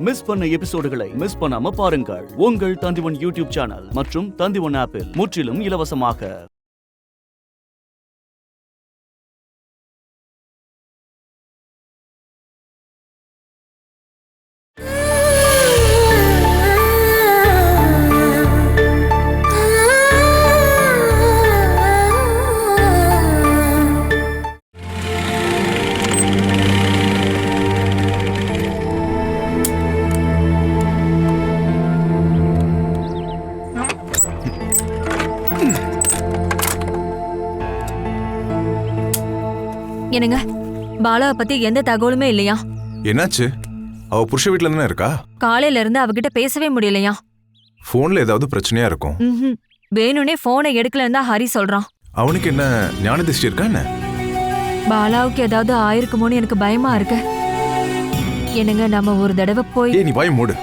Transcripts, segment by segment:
Miss பண்ண எபிசோடுகளை miss பண்ணாம பாருங்கள் உங்கள் தந்திவன் யூடியூப் சேனல் மற்றும் தந்திவன் ஆப்பில் முற்றிலும் இலவசமாக. என்னங்க, பாலாவை பத்தி எந்த தகவலுமே இல்லையா? என்னாச்சு? அவ புருஷ வீட்ல தானே இருக்கா? காலையில இருந்து அவகிட்ட பேசவே முடியலையா? போன்ல ஏதாவது பிரச்சனையா இருக்கும். வேணும்னே போனை எடுக்கலன்னு தான் ஹரி சொல்றான். அவனுக்கு என்ன ஞான திருஷ்டி இருக்கா என்ன? பாலாவுக்கு ஏதாவது ஆயிருக்குமோன்னு எனக்கு பயமா இருக்கு. என்னங்க, நம்ம ஒரு தடவை போய். நீ வாய் மூடு.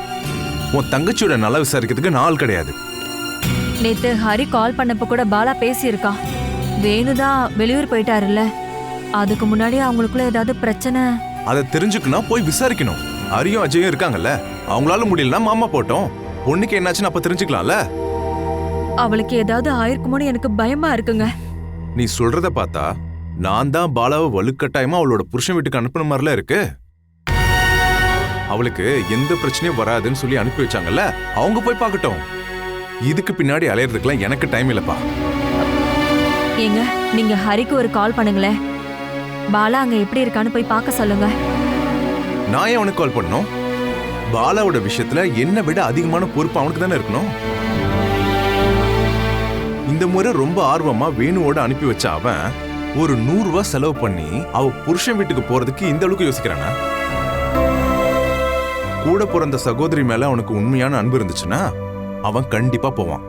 உன் தங்கச்சியோட நல்லா விசாரிக்கிறதுக்கு நாள் கிடையாது. நேத்து ஹரி கால் பண்ணப்ப கூட பாலா பேசியிருக்கா. வேணுதான் வெளியூர் போயிட்டாருல்ல, அதுக்கு முன்னாடி அவங்களுக்குள்ள ஏதாவது பிரச்சனை. அதை தெரிஞ்சுக்கணும், போய் விசாரிக்கணும். ஹரியும் அஜயும் இருக்காங்கல்ல, அவங்களால முடியலன்னா மாமா போட்டோம். பொண்ணுக்கு என்னாச்சுன்னு அப்ப தெரிஞ்சுக்கலாம்ல. அவளுக்கு ஏதாவது ஆயிருக்குமோன்னு எனக்கு பயமா இருக்குங்க. நீ சொல்றத பார்த்தா நான் தான் பாலாவை வலுக்கட்டாயமா அவளோட புருஷன் வீட்டுக்கு அனுப்பின மாதிரில இருக்கு. அவளுக்கு எந்த பிரச்சனையும் வராதுன்னு சொல்லி அனுப்பி வச்சாங்கல்ல, அவங்க போய் பார்க்கட்டும். இதுக்கு பின்னாடி அலையறதுக்குலாம் எனக்கு டைம் இல்லப்பா. ஏங்க, நீங்க ஹரிக்கு ஒரு கால் பண்ணுங்களேன். பாலா அங்க எப்படி இருக்கான்னு போய் பார்க்க சொல்லுங்க. நான் ஏன் அவனுக்கு கால் பண்ணணும்? பாலாவோட விஷயத்துல என்னை விட அதிகமான பொறுப்பு அவனுக்கு தானே இருக்கணும். இந்த முறை ரொம்ப ஆர்வமா வேணுவோட அனுப்பி வச்ச அவன் ஒரு 100 ரூபாய் செலவு பண்ணி அவ புருஷன் வீட்டுக்கு போறதுக்கு இந்த அளவுக்கு யோசிக்கிறானா? கூட பிறந்த சகோதரி மேல அவனுக்கு உண்மையான அன்பு இருந்துச்சுன்னா அவன் கண்டிப்பா போவான்.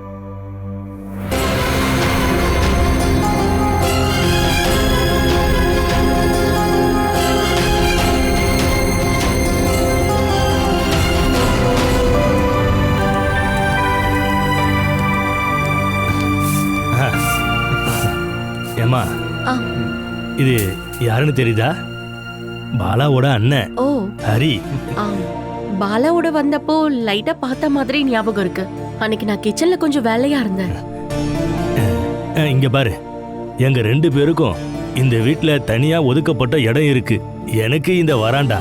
ஏமா, இது யாருன்னு தெரியுதா? பாலாவோட அண்ணன். ஓ, ஹரி. பாலாவோட வந்தப்போ லைட்டா பார்த்த மாதிரி ஞாபகம் இருக்கு. அன்னைக்கு நான் கிச்சன்ல கொஞ்சம் வேலையா இருந்தேன். இங்க பாரு, எங்க 2 பேருக்கும் இந்த வீட்டுல தனியா ஒதுக்கப்பட்ட இடம் இருக்கு. எனக்கு இந்த வராண்டா,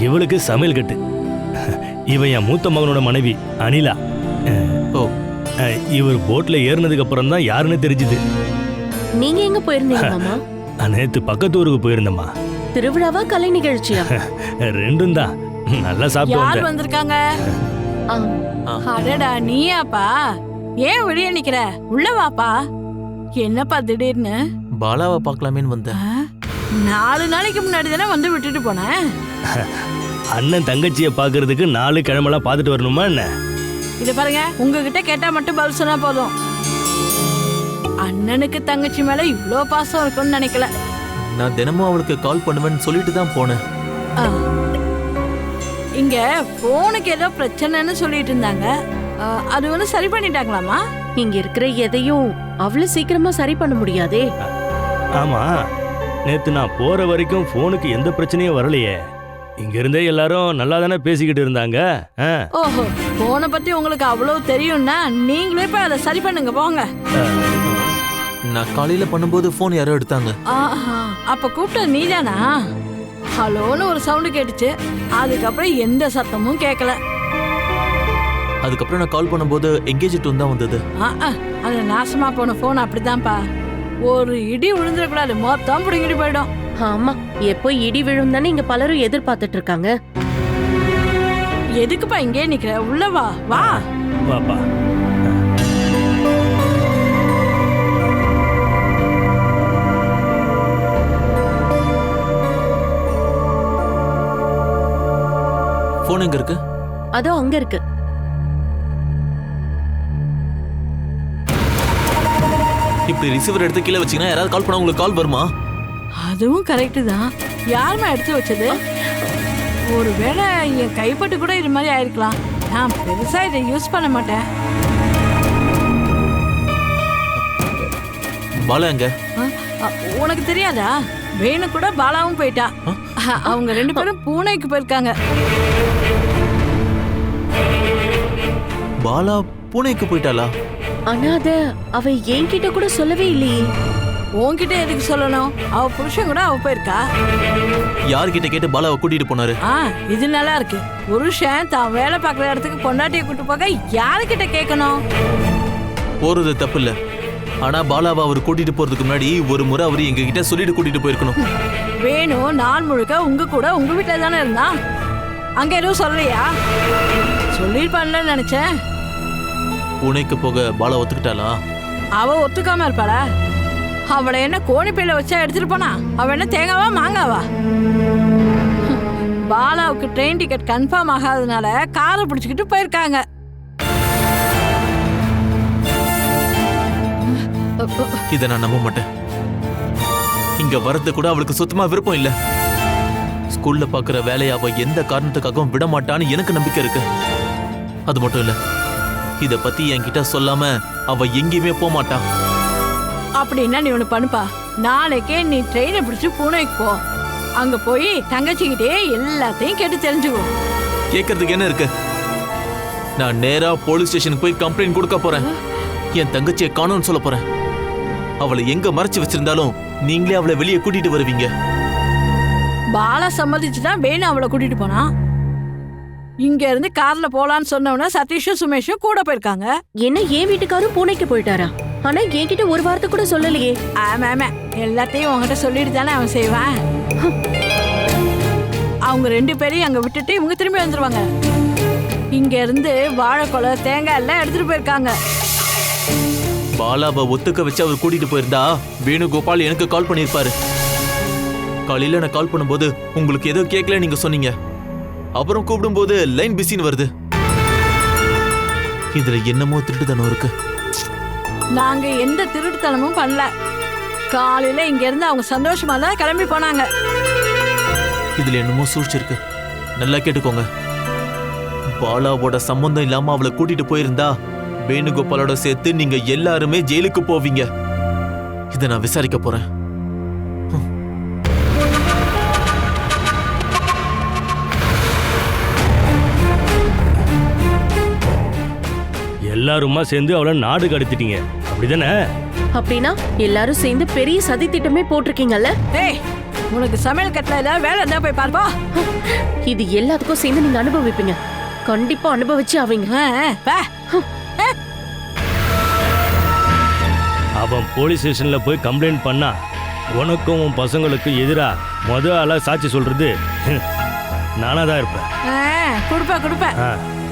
இவளுக்கு சமையல் கட்டு. இவன் என் மூத்த மகனோட மனைவி அனிலா. இவர் போட்ல ஏறினதுக்கு அப்புறம் தான் யாருன்னு தெரிஞ்சுது. நீங்க எங்க போயிருந்தீங்க மாமா? நேத்து பக்கத்து ஊருக்கு போயிருந்தம்மா. திருவிழாவா, கலை நிகழ்ச்சியா? ரெண்டும் தான். நல்லா சாப்பிட்டு யார் வந்திருக்காங்க? அடடா, நீயாப்பா? ஏன் வெளியே நிக்கிற? உள்ள வாப்பா. என்னப்பா திடீர்னு? பாலாவை பார்க்கலாமேன்னு வந்தேன். 4 நாளைக்கு முன்னாடி தானே வந்து விட்டுட்டு போனேன். அண்ணன் தங்கச்சியை பாக்குறதுக்கு 4 கிழமெல்லாம் பார்த்துட்டு வரணுமா என்ன? இத பாருங்க, உங்ககிட்ட கேட்டா மட்டும் பதில் சொன்னா போதும். அண்ணனுக்கு தங்கச்சி மேல இவ்ளோ பாசம் இருக்கும்னு நினைக்கல. நான் தினமும் அவளுக்கு கால் பண்ணுவேன்னு சொல்லிட்டு தான் போனேன். இங்க போனுக்கு ஏதோ பிரச்சனைன்னு சொல்லிட்டு இருந்தாங்க. அது வந்து சரி பண்ணிட்டாங்களாமா? இங்க இருக்கிற எதையும் அவ்வளவு சீக்கிரமா சரி பண்ண முடியாதே. ஆமா, நேத்து நான் போற வரைக்கும் போனுக்கு எந்த பிரச்சனையும் வரலையே. இங்க இருந்தே எல்லாரும் நல்லா தானே பேசிக்கிட்டு இருந்தாங்க. ஓஹோ, போனை பத்தி உங்களுக்கு அவ்வளவு தெரியும்னா நீங்களே போய் அதை சரி பண்ணுங்க போங்க. நான் காலையில பண்ணும்போது போன் யாரோ எடுத்தாங்க. அப்ப கூப்பிட்டது நீதானா? ஹலோன்னு ஒரு சவுண்டு கேட்டுச்சு. அதுக்கப்புறம் எந்த சத்தமும் கேட்கல. அதுக்கப்புறம் நான் கால் பண்ணும்போது எங்கேஜ் டோன் தான் வந்தது. அந்த நாசமா போன போன் அப்படித்தான்ப்பா. ஒரு இடி விழுந்துடக்கூடாது, மொத்தம் பிடிங்கிட்டு போயிடும். ஆமா, எப்போ இடி விழும் தானே இங்க பலரும் எதிர்பார்த்துட்டு இருக்காங்க. எதுக்குப்பா இங்கே நிக்கிற? உள்ள வா வா. வாப்பா. போன் எங்க இருக்கு? அதோ அங்க இருக்கு. இப்படி ரிசீவர் எடுத்து கீழே வச்சீங்கன்னா யாராவது கால் பண்ணா உங்களுக்கு கால் வருமா? அதுவும் கரெக்டு தான். யாருமா எடுத்து வச்சது? ஒருவேளை என் கைப்பட்டு கூட இது மாதிரி ஆயிருக்கலாம். நான் பெருசா இதை யூஸ் பண்ண மாட்டேன். பாலா எங்க? உனக்கு தெரியாதா? வேணு கூட பாலாவும் போயிட்டா. அவங்க 2 பேரும் பூனைக்கு போயிருக்காங்க. பாலா பூனேக்கு போயிட்டாளா? ஆனா அத அவ என்கிட்ட கூட சொல்லவே இல்லையே. உன்கிட்ட எதுக்கு சொல்லணும்? அவ புருஷன் கூட அவ போயிருக்கா. யார்கிட்ட கேட்டு பாலாவை கூட்டிட்டு போனாரு? இது நல்லா இருக்கு. புருஷன் தான் வேலை பார்க்குற இடத்துக்கு பொண்டாட்டியை கூட்டு போக யாருக்கிட்ட கேட்கணும்? போறது தப்பு இல்ல, ஆனா பாலாவை அவர் கூட்டிட்டு போறதுக்கு முன்னாடி ஒரு முறை அவரு எங்க கிட்ட சொல்லிட்டு கூட்டிட்டு போயிருக்கணும். வேணும் நாள் முழுக்க உங்க கூட உங்க வீட்டுல தானே இருந்தா, அங்க எதுவும் சொல்லலையா? சொல்லிருப்பான்ல நினைச்சேன். பூனேக்கு போக பாலா ஒத்துக்கிட்டாளா? அவ ஒத்துக்காம இருப்பாளா? அவளை என்ன கோணிப்பையில வச்சா எடுத்துட்டு போனா? அவ என்ன தேங்காவா மாங்காவா? பாலாவுக்கு ட்ரெயின் டிக்கெட் கன்ஃபார்ம் ஆகாதனால காரை பிடிச்சிக்கிட்டு போயிருக்காங்க. இதை நான் நம்ப மாட்டேன். இங்க வரது கூட அவளுக்கு சுத்தமா விருப்பம் இல்ல. ஸ்கூல்ல பாக்குற வேலையை அவ எந்த காரணத்துக்காகவும் விட மாட்டான்னு எனக்கு நம்பிக்கை இருக்கு. அது மட்டும் இல்ல, இத பத்தி என்கிட்ட சொல்லாம அவ எங்கேயுமே போக மாட்டா. அப்படின்னா நீ ஒண்ணு பண்ணுப்பா, நாளைக்கே நீ ட்ரெயினை பிடிச்சு பூனேக்கு போ. அங்க போய் தங்கச்சிக்கிட்டே எல்லாத்தையும் கேட்டு தெரிஞ்சுக்கோ. கேட்கறதுக்கு என்ன இருக்கு? நான் நேரா போலீஸ் ஸ்டேஷனுக்கு போய் கம்ப்ளைண்ட் கொடுக்க போறேன். என் தங்கச்சியை காணோம்னு சொல்ல போறேன். அவளை எங்க மறைச்சு வச்சிருந்தாலும் நீங்களே அவளை வெளியே கூட்டிட்டு வருவீங்க. பாலா சம்மதிச்சுதான் வேணு அவளை கூட்டிட்டு போனா. இங்க இருந்து கார்ல போலான்னு சொன்னவன சதீஷும் சுமேஷும் கூட போயிருக்காங்க. என்ன என் வீட்டுக்காரும் பூனைக்கு போயிட்டாரா? ஆனா என்கிட்ட ஒரு வார்த்தை கூட சொல்லலையே. ஆமா, எல்லாத்தையும் உங்ககிட்ட சொல்லிட்டு தானே அவன் செய்வான். அவங்க 2 பேரையும் அங்க விட்டுட்டு இவங்க திரும்பி வந்துருவாங்க. இங்க இருந்து வாழைக்கொலை தேங்காய் எல்லாம் எடுத்துட்டு போயிருக்காங்க. பாலாவை ஒத்துக்க வச்சு அவர் கூட்டிட்டு போயிருந்தா வேணுகோபால் எனக்கு கால் பண்ணிருப்பாரு. காலையில நான் கால் பண்ணும்போது உங்களுக்கு ஏதோ கேட்கல நீங்க சொன்னீங்க. அப்புறம் கூப்பிடும்போது லைன் பிஸின்னு வருது. இதுல என்னமோ திருட்டுத்தனம் இருக்கு. நாங்க எந்த திருட்டுத்தனமும் பண்ணல. காலையில இங்க இருந்து அவங்க சந்தோஷமா தான் கிளம்பி போனாங்க. இதுல என்னமோ சூழ்ச்சிருக்கு. நல்லா கேட்டுக்கோங்க. பாலாவோட சம்பந்தம் இல்லாம அவளை கூட்டிட்டு போயிருந்தா வேணுகோபாலோட சேர்த்து நீங்க எல்லாருமே ஜெயிலுக்கு போவீங்க. இதை நான் விசாரிக்க போறேன். எல்லாருமா சேர்ந்து அவளை நாடு கடத்திட்டீங்க, அப்படிதானே? அப்படின்னா எல்லாரும் சேர்ந்து பெரிய சதி திட்டமே போட்டிருக்கீங்கல்ல? ஏய், உனக்கு சமையல் கட்டல ஏதாவது வேலை இருந்தா போய் பார்ப்பா. இது எல்லாத்துக்கும் சேர்ந்து நீங்க அனுபவிப்பீங்க. கண்டிப்பா அனுபவிச்சு அவங்க. அவன் போலீஸ் ஸ்டேஷன்ல போய் கம்ப்ளைண்ட் பண்ணா உனக்கும் உன் பசங்களுக்கு எதிரா ஆளா சாட்சி சொல்றது நானா தான் இருப்பேன். கொடுப்ப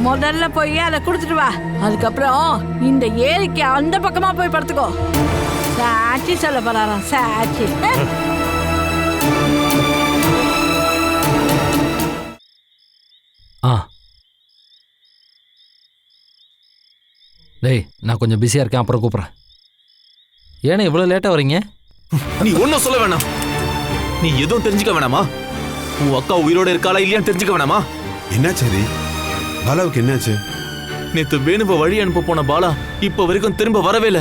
முதல்ல போய் அதை கொடுத்துட்டு வா. அதுக்கப்புறம் இந்த ஏரிக்கு அந்த பக்கமா போய் படுத்துக்கோ. சாட்சி சொல்ல போறாராம், சாட்சி. டேய், நான் கொஞ்சம் பிஸியா இருக்கேன், அப்புறம் கூப்பிட்றேன். ஏன்னா இவ்வளவு லேட்டா வரீங்க? நீ ஒன்னும் சொல்ல வேணாம். நீ எதுவும் தெரிஞ்சுக்க வேணாமா? உன் அக்கா உயிரோட இருக்காளா இல்லையான்னு தெரிஞ்சுக்க வேணாமா? என்னாச்சு? பாலாவுக்கு என்னாச்சு? நேத்து வேணுவை வழி அனுப்ப போன பாலா இப்ப வரைக்கும் திரும்ப வரவே இல்ல.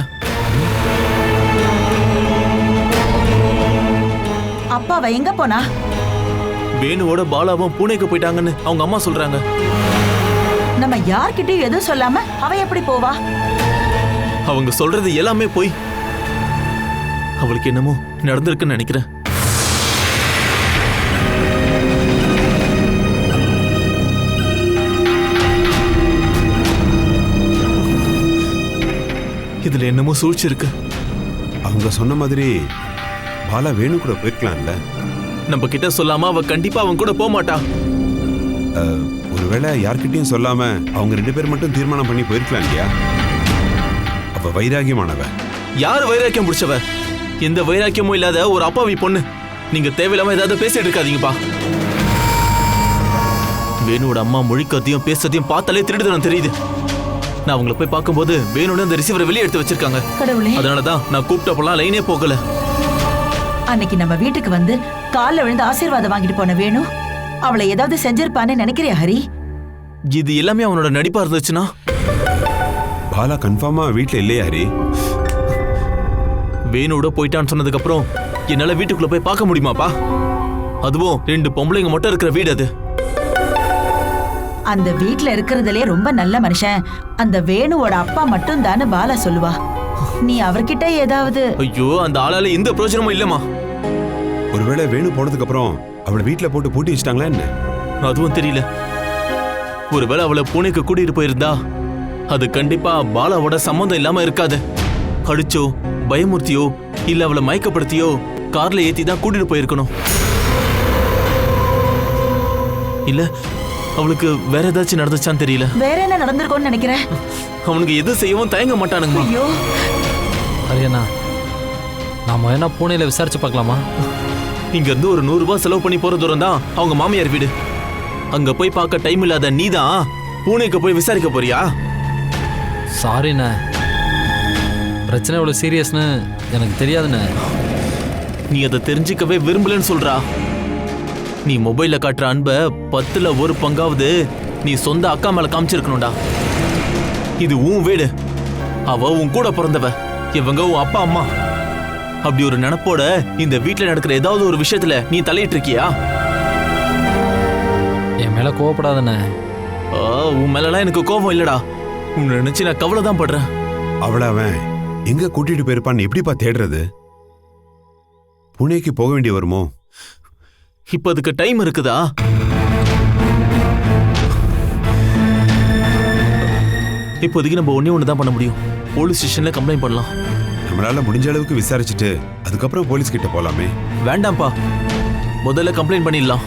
அப்பாவை எங்க போனா? வேணுவோட பாலாவும் பூனேக்கு போயிட்டாங்கன்னு அவங்க அம்மா சொல்றாங்க. நம்ம யார்கிட்டயும் எதுவும் சொல்லாம அவ எப்படி போவா? அவங்க சொல்றது எல்லாமே போய். அவளுக்கு என்னமோ நடந்திருக்குன்னு நினைக்கிறேன். இதுல என்னமோ சூழ்ச்சி இருக்கு. அவங்க சொன்ன மாதிரி பாலா வேணு கூட போயிருக்கலாம்ல. நம்ம கிட்ட சொல்லாம அவ கண்டிப்பா அவங்க கூட போக மாட்டா. ஒருவேளை யார்கிட்டயும் சொல்லாம அவங்க 2 பேர் மட்டும் தீர்மானம் பண்ணி போயிருக்கலாம் இல்லையா? அவ வைராகியமானவ. யாரு வைராக்கியம் பிடிச்சவ? எந்த வைராக்கியமும் இல்லாத ஒரு அப்பாவி பொண்ணு. நீங்க தேவையில்லாம ஏதாவது பேசிட்டு இருக்காதீங்கப்பா. வேணுவோட அம்மா மொழிக்கத்தையும் பேசுறதையும் பார்த்தாலே திருடுதனம் தெரியுது. நான் அவங்கள போய் பார்க்கும்போது வேணும்னு அந்த ரிசீவரை வெளியே எடுத்து வச்சிருக்காங்க. அதனாலதான் நான் கூப்பிட்டப்பெல்லாம் லைனே போகல. அன்னைக்கு நம்ம வீட்டுக்கு வந்து கால்ல விழுந்து ஆசீர்வாதம் வாங்கிட்டு போன வேணு அவளை ஏதாவது செஞ்சிருப்பான்னு நினைக்கிறியா ஹரி? இது எல்லாமே அவனோட நடிப்பா இருந்துச்சுன்னா? பாலா கன்ஃபார்மா வீட்டுல இல்லையா ஹரி? வேணுவோட போயிட்டான்னு சொன்னதுக்கு அப்புறம் என்னால வீட்டுக்குள்ள போய் பார்க்க முடியுமாப்பா? அதுவும் 2 பொம்பளைங்க மட்டும் இருக்கிற வீடு அது. அந்த வீட்ல இருக்கிறதுலே ரொம்ப நல்ல மனுஷன் அந்த வேணுவோட அப்பா மட்டும் தானு பாலா சொல்லுவா. நீ அவர்கிட்ட ஏதாவது... ஐயோ, அந்த ஆளால எந்த பிரயோஜனமும் இல்லம்மா. ஒருவேளை வேணு போனதுக்கு அப்புறம் அவளை வீட்டுல போட்டு பூட்டி வச்சிட்டாங்களா என்ன? அதுவும் தெரியல. ஒருவேளை அவளை பூனைக்கு கூட்டிட்டு போயிருந்தா அது கண்டிப்பா பாலாவோட சம்மந்தம் இல்லாம இருக்காது. அடிச்சோ, பயமுறுத்தியோ, இல்ல அவளை மயக்கப்படுத்தியோ கார்ல ஏத்தி தான் கூட்டிட்டு போயிருக்கணும். இல்ல அவளுக்கு வேற ஏதாச்சும் நடந்துச்சான்னு தெரியல. வேற என்ன நடந்திருக்கும்னு நினைக்கிறேன். அவனுக்கு எது செய்யவும் தயங்க மாட்டானுங்க. ஐயோ ஹரியண்ணா, நாம என்ன பூனையில விசாரிச்சு பார்க்கலாமா? இங்க இருந்து ஒரு 100 ரூபாய் செலவு பண்ணி போற தூரம் தான் அவங்க மாமியார் வீடு. அங்க போய் பார்க்க டைம் இல்லாத நீதான் பூனைக்கு போய் விசாரிக்க போறியா? சாரிண்ணே, பிரச்சனை இவ்வளவு சீரியஸ்னு எனக்கு தெரியாதுண்ணே. நீ அதை தெரிஞ்சுக்கவே விரும்பலன்னு சொல்றா. நீ மொபைல்ல காட்டுற அன்ப 10ல் 1 பங்காவது நீ சொந்த அக்கா மேல காமிச்சிருக்கணும்டா. இது உன் வீடு, அவ உன் கூட பிறந்தவ, இவங்க உன் அப்பா அம்மா. அப்படி ஒரு நினைப்போட இந்த வீட்டுல நடக்கிற ஏதாவது ஒரு விஷயத்துல நீ தலையிட்டு இருக்கியா? என் மேல கோவப்படாதண்ணே. உன் மேலலாம் எனக்கு கோபம் இல்லடா. உன்னை நினைச்சு நான் கவலை தான் படுறேன். அவளை அவன் எங்க கூட்டிட்டு போயிருப்பான்னு எப்படிப்பா தேடுறது? புனேக்கு போக வேண்டி வருமோ? இப்ப அதுக்கு டைம் இருக்குதா? இப்போதைக்கு நம்ம ஒண்ணு தான் பண்ண முடியும். போலீஸ் ஸ்டேஷன்ல கம்ப்ளைண்ட் பண்ணலாம். நம்மளால முடிஞ்ச அளவுக்கு விசாரிச்சுட்டு அதுக்கப்புறம் போலீஸ் கிட்ட போலாமே. வேண்டாம்ப்பா, முதல்ல கம்ப்ளைண்ட் பண்ணிடலாம்.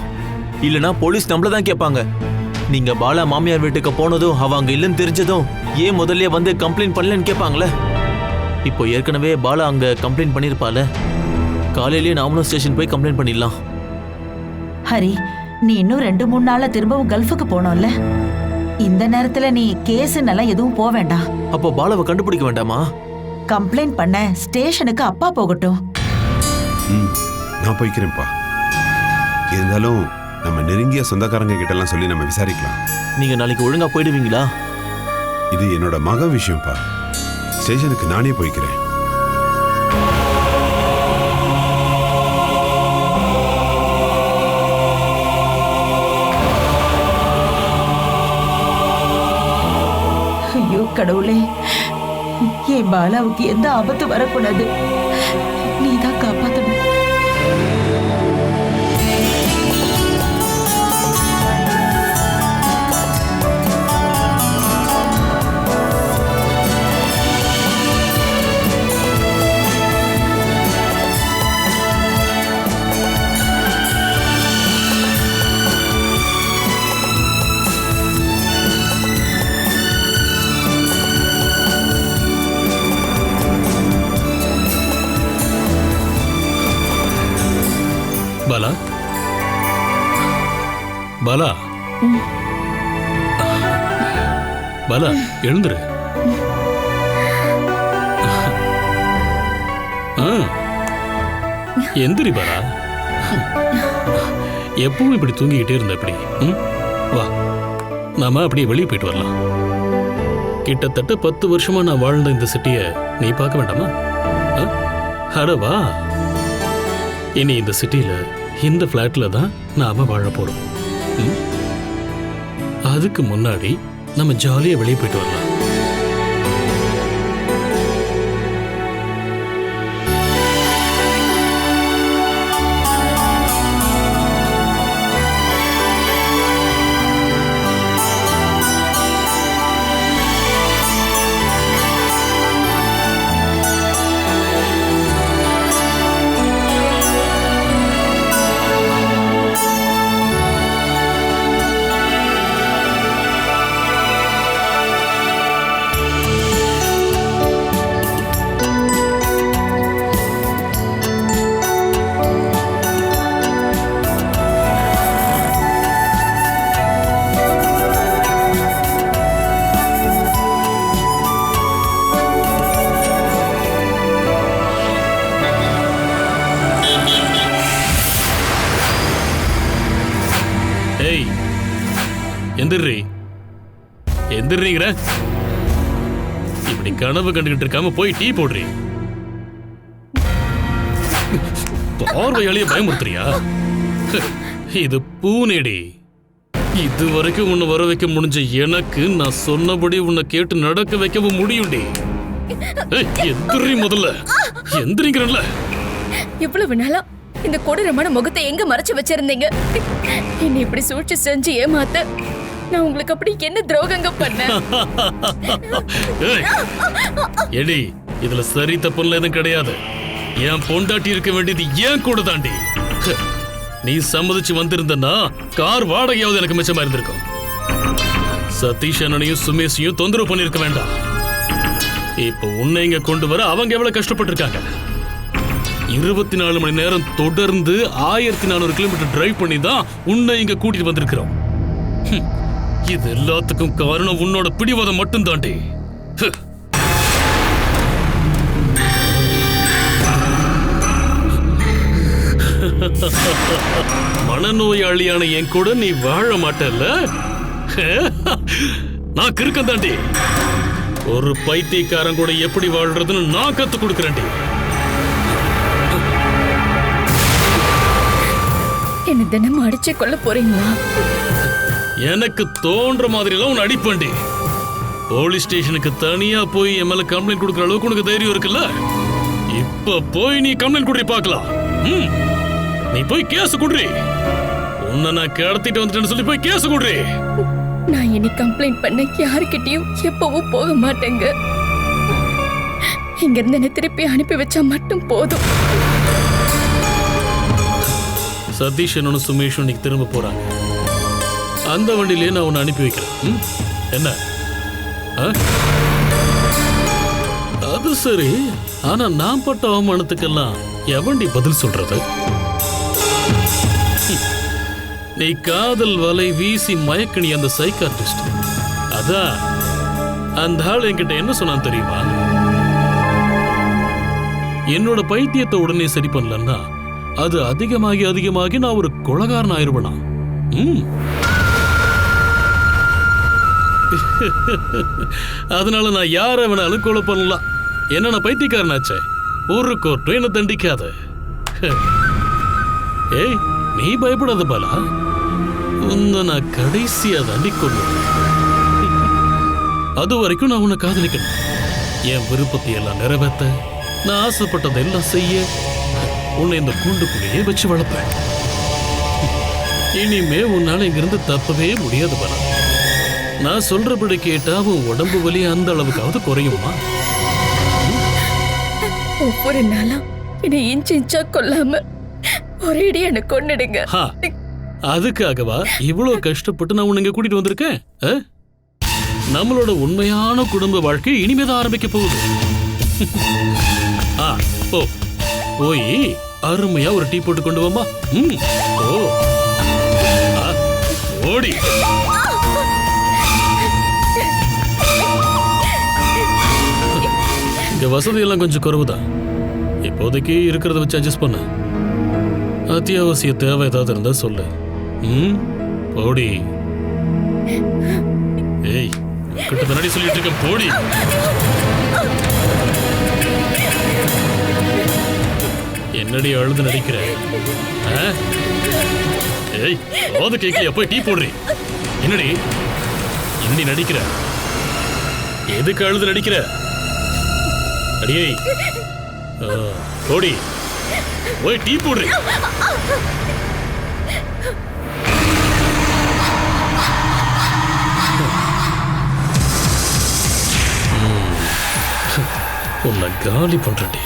இல்லனா போலீஸ் நம்மள தான் கேட்பாங்க. நீங்க பாலா மாமியார் வீட்டுக்கு போனதும் அவ அங்க இல்லைன்னு தெரிஞ்சதும் ஏன் முதல்ல வந்து கம்ப்ளைண்ட் பண்ணலன்னு கேட்பாங்களே. இப்போ ஏற்கனவே பாலா அங்க கம்ப்ளைண்ட் பண்ணிருப்பால. காலையிலேயே நாமளும் ஸ்டேஷன் போய் கம்ப்ளைண்ட் பண்ணிடலாம். ஹரி, நீ இன்னும் 2-3 நாள்ல திரும்பவும் கல்ஃபுக்கு போனோம்ல. இந்த நேரத்துல நீ கேஸ்னால எதுவும் போக வேண்டாம். அப்போ பாலாவை கண்டுபிடிக்க வேண்டாமா? கம்ப்ளைண்ட் பண்ண ஸ்டேஷனுக்கு அப்பா போகட்டும். நான் போய்க்கிறேன்ப்பா. இருந்தாலும் நம்ம நெருங்கிய சொந்தக்காரங்க கிட்ட எல்லாம் சொல்லி நம்ம விசாரிக்கலாம். நீங்க நாளைக்கு ஒழுங்கா போயிடுவீங்களா? இது என்னோட மக விஷயம்ப்பா. ஸ்டேஷனுக்கு நானே போய்க்கிறேன். ஐயோ கடவுளே, என் பாலாவுக்கு எந்த ஆபத்து வரக்கூடாது. நீதான் காப்பாத்தணும். பாலா, பாலா, பாலா, எழுந்துரு. எந்திரி பாலா. எப்பவும் இப்படி தூங்கிக்கிட்டே இருந்த எப்படி? வா, நாம அப்படியே வெளியே போயிட்டு வரலாம். கிட்டத்தட்ட 10 வருஷமா நான் வாழ்ந்த இந்த சிட்டிய நீ பார்க்க வேண்டாமா? அட வா. இனி இந்த சிட்டியில இந்த பிளாட்ல தான் நாம வாழ போறோம். அதுக்கு முன்னாடி நம்ம ஜாலியா வெளியே போயிட்டு வரலாம். எந்திரி, எந்திரிங்கிற. இப்படி கனவு கண்டுகிட்டு இருக்காம போய் டீ போடுறீ. பார்வையாலேயே பயமுறுத்துறியா? இது பூனேடி. இது வரைக்கும் உன்னை வர வைக்க முடிஞ்ச எனக்கு நான் சொன்னபடி உன்னை கேட்டு நடக்க வைக்கவும் முடியும்டி. எந்திரி முதல்ல, எந்திரிக்கிறல்ல. இவ்வளவு நாளா இந்த கொடூரமான முகத்தை எங்க மறைச்சு வச்சிருந்தீங்க? என்னை இப்படி சூழ்ச்சி செஞ்சு ஏமாத்த நான் உங்களுக்கு அப்படி என்ன துரோகங்க பண்ணேன்? எடி, இதுல சரி தப்புல எதுவும் கிடையாது. என் பொண்டாட்டி இருக்க வேண்டியது ஏன் கூட தாண்டி. நீ சம்மதிச்சு வந்திருந்தனா கார் வாடகையாவது எனக்கு மிச்சமா இருந்திருக்கும். சதீஷ் அண்ணனையும் சுமேஷையும் தொந்தரவு பண்ணிருக்க வேண்டாம். இப்போ உன்னை இங்க கொண்டு வர அவங்க எவ்வளவு கஷ்டப்பட்டு இருக்காங்க. 24 மணி நேரம் தொடர்ந்து 1400 கிலோமீட்டர் டிரைவ் பண்ணி தான் உன்னை இங்க கூட்டிட்டு வந்திருக்கிறோம். இது எல்லாத்துக்கும் காரணம் உன்னோட பிடிவாதம் மட்டும் தாண்டி. மனநோயாளியான என் கூட நீ வாழ மாட்டல்ல? நான் கிறுக்கன் தாண்டி. ஒரு பைத்தியக்காரன் கூட எப்படி வாழ்றதுன்னு நான் கத்து கொடுக்கறேன்டி. என்ன தினமும் அடிச்சே கொள்ள போறீங்களா? எனக்கு தோன்ற மாதிரி எல்லாம் உன்னை அடிப்பண்டி. போலீஸ் ஸ்டேஷனுக்கு தனியா போய் என் மேல கம்ப்ளைண்ட் கொடுக்கற அளவுக்கு உனக்கு தைரியம் இருக்குல்ல? இப்ப போய் நீ கம்ப்ளைண்ட் கொடுறி பார்க்கலாம். நீ போய் கேஸ் குடுறி. உன்னை நான் கடத்திட்டு வந்துட்டேன்னு சொல்லி போய் கேஸ் குடுறி. நான் இனி கம்ப்ளைண்ட் பண்ண யாருக்கிட்டையும் எப்பவும் போக மாட்டேங்க. இங்க இருந்து என்ன திருப்பி அனுப்பி வச்சா மட்டும் போதும். சதீஷ் என்னோட சுமேஷும் இன்னைக்கு திரும்ப போறாங்க. அந்த வண்டியிலேயே நான் உன்னை அனுப்பி வைக்கிறேன். என்ன? அது சரி, ஆனா நான் பட்ட அவமானத்துக்கெல்லாம் எவண்டி பதில் சொல்றது? நீ காதல் வலை வீசி மயக்கணி அந்த சைக்காட்ரிஸ்ட். அதான் அந்த ஆள் என்கிட்ட என்ன சொன்னான் தெரியுமா? என்னோட பைத்தியத்தை உடனே சரி பண்ணலன்னா அது அதிகமாகி அதிகமாகி நான் ஒரு கொலைகாரன் ஆயிருவனா. அதனால நான் யார வேணாலும் கொலை பண்ணலாம். என்ன நான் பைத்தியக்காரனாச்சே, ஒரு கோர்ட்டும் என்ன தண்டிக்காத. ஏய், நீ பயப்படாத பாலா. உன்னை நான் கடைசியா தாண்டி கொள்ளுவேன். அது வரைக்கும் நான் உன்னை காதலிக்கணும். என் விருப்பத்தை எல்லாம் நிறைவேற்ற, நான் ஆசைப்பட்டதெல்லாம் செய்ய உன்னை இந்த கூண்டுக்குள்ளேயே வச்சு வளர்ப்பேன். இனிமே உன்னால இங்கிருந்து தப்பவே முடியாது பாலா. நான் சொல்றபடி கேட்டா உன் உடம்பு வலி அந்த அளவுக்காவது குறையுமா? ஒவ்வொரு நாளும் என்னை இன்ச்சு இன்ச்சா கொல்லாம ஒரேடி என்ன கொன்னுடுங்க. அதுக்காகவா இவ்வளவு கஷ்டப்பட்டு நான் உன்னை கூட்டிட்டு வந்திருக்கேன்? நம்மளோட உண்மையான குடும்ப வாழ்க்கை இனிமேதான் ஆரம்பிக்க போகுது. போய் அருமையா ஒரு டீ போட்டு கொண்டு வாமா. ஓடி. இங்க வசதி எல்லாம் கொஞ்சம் குறைவுதான். இப்போதைக்கு இருக்கிறத வச்சு அட்ஜஸ்ட் பண்ண. அத்தியாவசிய தேவை ஏதாவது இருந்தா சொல்லு. போடி. ஏய், கிட்ட முன்னாடி சொல்லிட்டு இருக்கேன், போடி. என்னடி அழுது நடிக்கிற? ஏய், போது கேட்கலையா? போய் டீ போடுறி. என்னடி என்னடி நடிக்கிற? எதுக்கு அழுது நடிக்கிற? அடியே, போடி. போய் டீ போடுறி. உன்னை காலி பண்றடி.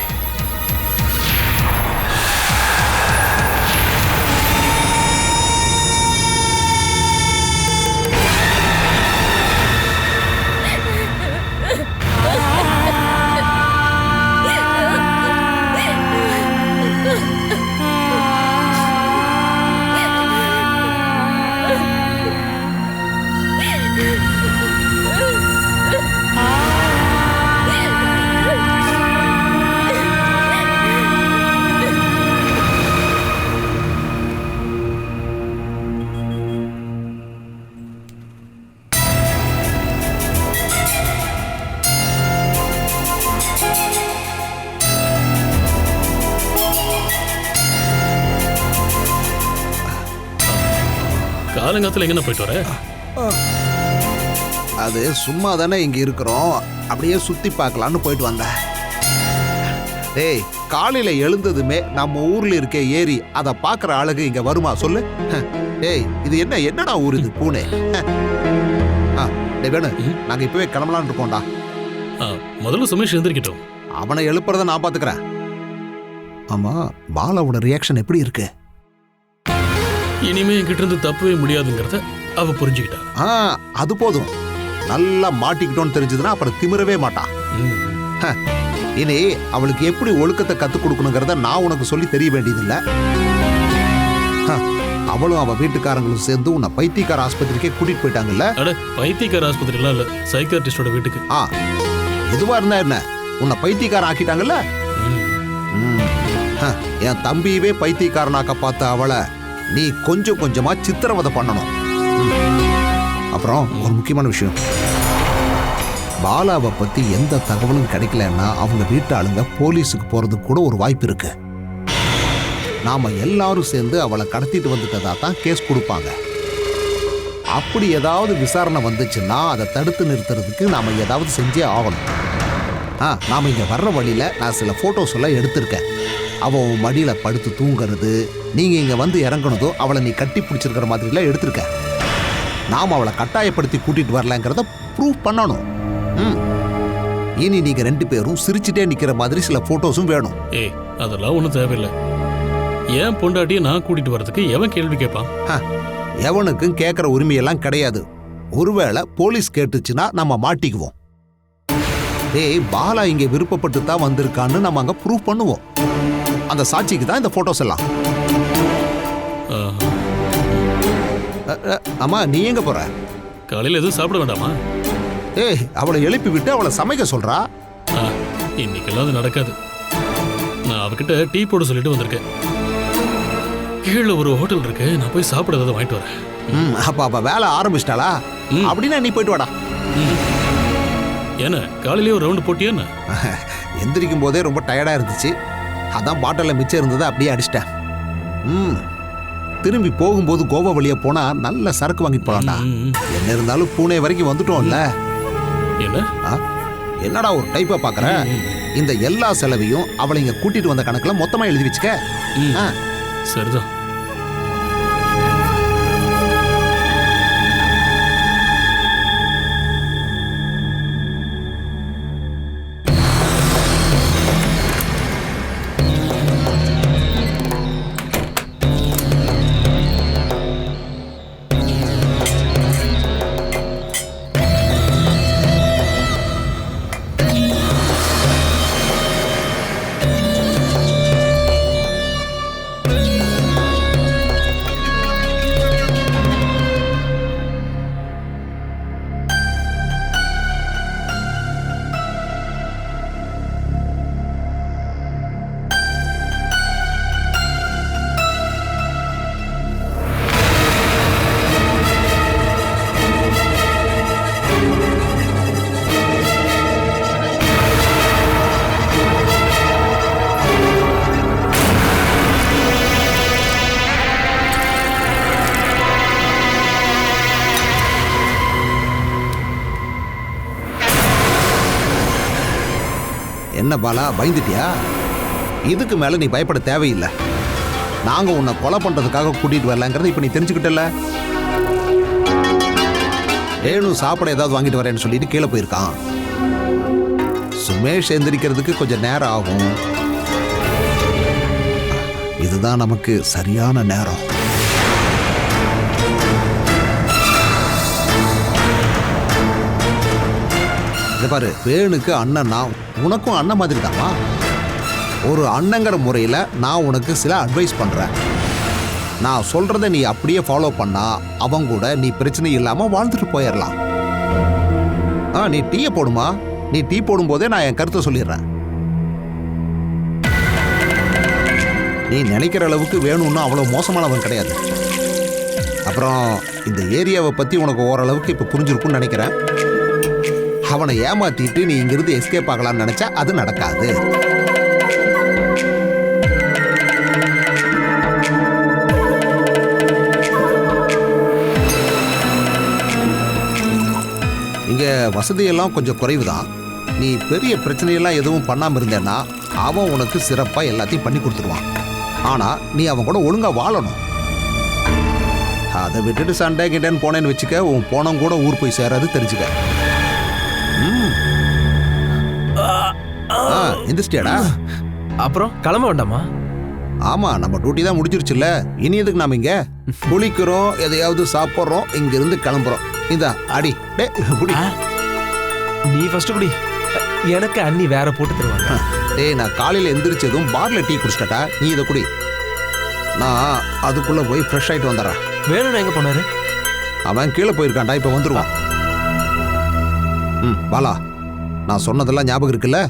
காலங்காத்துல எங்கன போயிட்டு வர? அது சும்மா தானே இங்க இருக்கிறோம், அப்படியே சுத்தி பார்க்கலான்னு போயிட்டு வந்தேன். டேய், காலையில எழுந்ததுமே நம்ம ஊர்ல இருக்க ஏரி அதை பாக்குற அழகு இங்க வருமா சொல்லு? டேய், இது என்னடா ஊர் இது? பூனே. டேய் வேணு, நாங்க இப்பவே கிளம்பலான்னு இருக்கோம்டா. முதல்ல சுமேஷ் எந்திரிக்கட்டும். அவனை எழுப்புறத நான் பாத்துக்கிறேன். ஆமா, பாலாவோட ரியாக்ஷன் எப்படி இருக்கு? இனிமே என்கிட்ட இருந்து தப்பவே முடியாதுங்கிறத அவ புரிஞ்சுக்கிட்டா. அது போதும். நல்லா மாட்டிக்கிட்டோன்னு தெரிஞ்சதுன்னா அப்புறம் திமிரவே மாட்டான். இனி அவளுக்கு எப்படி ஒழுக்கத்தை கத்துக் கொடுக்கணுங்கிறத நான் உனக்கு சொல்லி தெரிய வேண்டியதில்லை. அவளும் அவ வீட்டுக்காரங்களும் சேர்ந்து உன்னை பைத்தியக்கார ஆஸ்பத்திரிக்கே கூட்டிட்டு போயிட்டாங்கல்ல? பைத்தியக்கார ஆஸ்பத்திரிலாம் இல்ல, சைக்காட்ரிஸ்டோட வீட்டுக்கு. எதுவா இருந்தா என்ன, உன்னை பைத்தியக்காரன் ஆக்கிட்டாங்கல்ல? என் தம்பியவே பைத்தியக்காரனாக்க பார்த்த அவளை நீ கொஞ்சம் கொஞ்சமா சித்திரவதை பண்ணணும். அப்புறம் ஒரு முக்கியமான விஷயம், பாலாவை பத்தி எந்த தகவலும் கிடைக்கலன்னா அவங்க வீட்டு ஆளுங்க போலீஸுக்கு போறதுக்கு கூட ஒரு வாய்ப்பு இருக்கு. நாம எல்லாரும் சேர்ந்து அவளை கடத்திட்டு வந்துட்டதா தான் கேஸ் கொடுப்பாங்க. அப்படி ஏதாவது விசாரணை வந்துச்சுன்னா அதை தடுத்து நிறுத்துறதுக்கு நாம ஏதாவது செஞ்சே ஆகணும். நாம இங்க வர்ற வழியில நான் சில போட்டோஸ் எல்லாம் எடுத்திருக்கேன். அவன் மடியில படுத்து தூங்குறது, நீங்க இங்க வந்து இறங்கணுதோ அவளை நீ கட்டி பிடிச்சிருக்கிற மாதிரி எல்லாம் எடுத்திருக்க. நாம அவளை கட்டாயப்படுத்தி கூட்டிட்டு வரலங்கிறத ப்ரூவ் பண்ணணும். இனி நீங்க 2 பேரும் சிரிச்சுட்டே நிக்கிற மாதிரி சில போட்டோஸும் வேணும். அதெல்லாம் ஒண்ணும் தேவையில்லை. ஏன் பொண்டாட்டியை நான் கூட்டிட்டு வரதுக்கு எவன் கேள்வி கேட்பான்? எவனுக்கும் கேட்கற உரிமையெல்லாம் கிடையாது. ஒருவேளை போலீஸ் கேட்டுச்சுன்னா நம்ம மாட்டிக்குவோம். டேய், பாலா இங்க விருப்பப்பட்டு தான் வந்திருக்கான்னு நம்ம அங்க ப்ரூவ் பண்ணுவோம். அந்த சாட்சிக்கு தான் இந்த போட்டோஸ் எல்லாம். ஆமா, நீ எங்க போற? காலையில எதுவும் சாப்பிட வேண்டாமா? ஏய், அவளை எழுப்பி விட்டு அவளை சமைக்க சொல்றா. இன்னைக்கெல்லாம் அது நடக்காது. நான் அவகிட்ட டீ போட சொல்லிட்டு வந்திருக்கேன். கீழே ஒரு ஹோட்டல் இருக்கு, நான் போய் சாப்பிட ஏதாவது வாங்கிட்டு வரேன். அப்ப வேலை ஆரம்பிச்சிட்டாளா? அப்படின்னா நீ போயிட்டு வாடா. என்ன காலையிலேயே ஒரு ரவுண்டு போட்டியா? எந்திரிக்கும் போதே ரொம்ப டயர்டா இருந்துச்சு, அதான் பாட்டில மிச்சம் இருந்ததை அப்படியே அடிச்சிட்டேன். திரும்பி போகும்போது கோவா வழியா போனா நல்ல சரக்கு வாங்கிட்டு போலாம்டா. என்ன இருந்தாலும் பூனே வரைக்கும் வந்துட்டோம்ல. என்னடா ஒரு டைப்பா பாக்குற? இந்த எல்லா செலவையும் அவளை இங்க கூட்டிட்டு வந்த கணக்குல மொத்தமா எழுதி வச்சுக்க. சரிதான். என்ன பாலா, பயந்துட்டியா? இதுக்கு மேல நீ பயப்பட தேவையில்லை. நாங்க உன்னை கொலை பண்றதுக்காக கூட்டிட்டு வரலங்கிறத இப்ப நீ தெரிஞ்சுக்கிட்டல. வேணு சாப்பிட ஏதாவது வாங்கிட்டு வரேன்னு சொல்லிட்டு கீழே போயிருக்கான். சுமேஷ் எந்திரிக்கிறதுக்கு கொஞ்சம் நேரம் ஆகும். இதுதான் நமக்கு சரியான நேரம். பாரு, வேணுக்கு அண்ணன்னா உனக்கும் அண்ணன் மாதிரி தான்மா. ஒரு அண்ணங்கிற முறையில் நான் உனக்கு சில அட்வைஸ் பண்றேன். நான் சொல்றதை நீ அப்படியே ஃபாலோ பண்ணா அவங்க கூட நீ பிரச்சனை இல்லாம வாழ்ந்துட்டு போயிடலாம். நீ டீயை போடுமா. நீ டீ போடும் போதே நான் என் கருத்தை சொல்லிடுறேன். நீ நினைக்கிற அளவுக்கு வேணும்னா அவ்வளவு மோசமானவன் கிடையாது. அப்புறம் இந்த ஏரியாவை பத்தி உனக்கு ஓரளவுக்கு இப்ப புரிஞ்சிருக்கும்னு நினைக்கிறேன். அவனை ஏமாத்திட்டு நீ இங்கிருந்து எஸ்கேப் ஆகலாம்னு நினைச்சா அது நடக்காது. இங்க வசதியெல்லாம் கொஞ்சம் குறைவு தான். நீ பெரிய பிரச்சனையெல்லாம் எதுவும் பண்ணாம இருந்தேன்னா அவன் உனக்கு சிறப்பா எல்லாத்தையும் பண்ணி கொடுத்துருவான். ஆனா நீ அவன் கூட ஒழுங்கா வாழணும். அதை விட்டுட்டு சண்டை கிட்டேன்னு போனேன்னு வச்சுக்க, உன் போனம் கூட ஊர் போய் சேராது, தெரிஞ்சுக்க. எந்திரிச்சிட்டியாடா? அப்புறம் கிளம்ப வேண்டாமா? ஆமா, நம்ம டியூட்டி தான் முடிஞ்சிருச்சுல்ல. இனி எதுக்கு நாம இங்க குளிக்கிறோம், எதையாவது சாப்பிட்றோம், இங்க இருந்து கிளம்புறோம். இந்த அடி டே குடி. நீ ஃபர்ஸ்ட் குடி, எனக்கு அண்ணி வேற போட்டு தருவாங்க. டேய், நான் காலையில எந்திரிச்சதும் பார்ல டீ குடிச்சிட்டா, நீ இதை குடி. நான் அதுக்குள்ள போய் ஃப்ரெஷ் ஆயிட்டு வந்துடுறேன். வேணும்னா எங்க போனாரு? அவன் கீழே போயிருக்கான்டா, இப்ப வந்துருவான். பாலா, நான் சொன்னதெல்லாம் ஞாபகம் இருக்குல்ல?